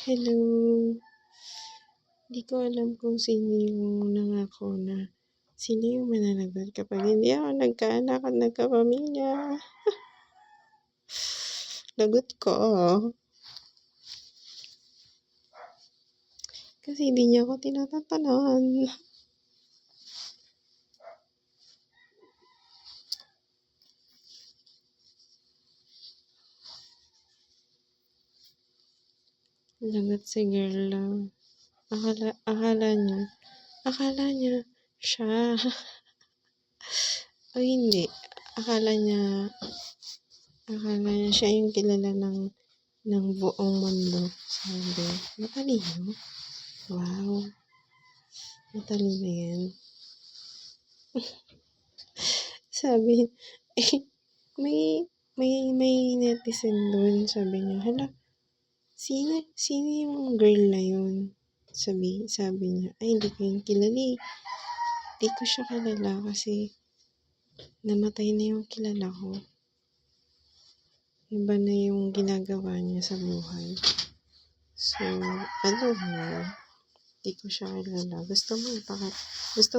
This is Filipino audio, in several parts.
Hello. Di ko alam kung sino yung nangako na sino yung mananagot kapag hindi ako nagkaanak at nagkapamilya. Lagot ko. Kasi hindi niya ako tinatatanan. Lagot si girl lang. Akala niya siya. O hindi. Akala niya siya yung kilala ng buong mundo. Sabi, matalino. Wow. Matalino yan. Sabi, may netizen doon. Sabi niya, hala, sino yung girl na yun? Sabi niya, ay, hindi ko yung kilala. Hindi ko siya kilala kasi namatay na yung kilala ko. Iba na yung ginagawa niya sa buhay. So, I don't know. Hindi ko siya kilala. Gusto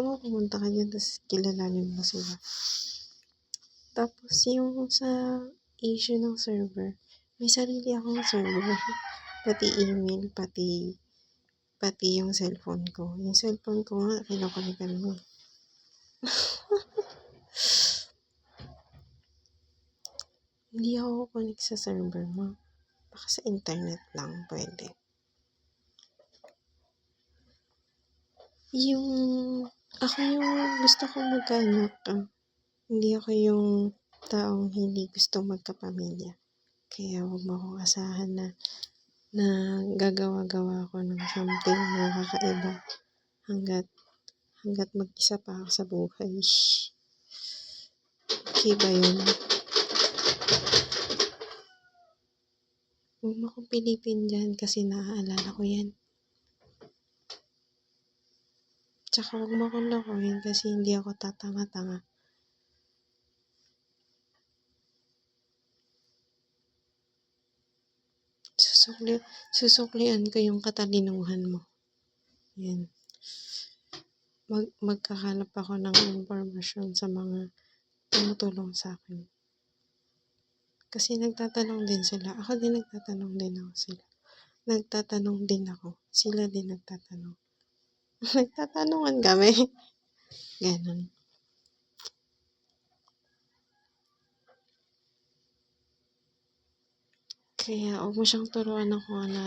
mo pumunta ka dyan, tapos kilalanin mo sila. Tapos, yung sa issue ng server, may sarili akong server. Pati email, pati yung cellphone ko. Yung cellphone ko nga, kinukunikan mo. Hindi ako connect sa server mo. Baka sa internet lang pwede. Ako yung gusto kong magkaanak. Hindi ako yung taong hindi gusto magkapamilya. Kaya huwag mo akong asahan na gagawa-gawa ako ng something na kakaiba hanggat mag-isa pa ako sa buhay. Okay ba yun? Huwag mo akong pilipin dyan kasi naaalala ko yan. Tsaka huwag mo akong lakuin kasi hindi ako tatanga-tanga. Susuklian ko yung katalinuhan mo. Yan. Magkakalap ako ng impormasyon sa mga tumutulong sa akin. Kasi nagtatanong din sila. Ako din nagtatanong din ako sila. Nagtatanong din ako. Sila din nagtatanong. Nagtatanungan kami. Ganon. Kaya huwag mo siyang turuan ng kung ano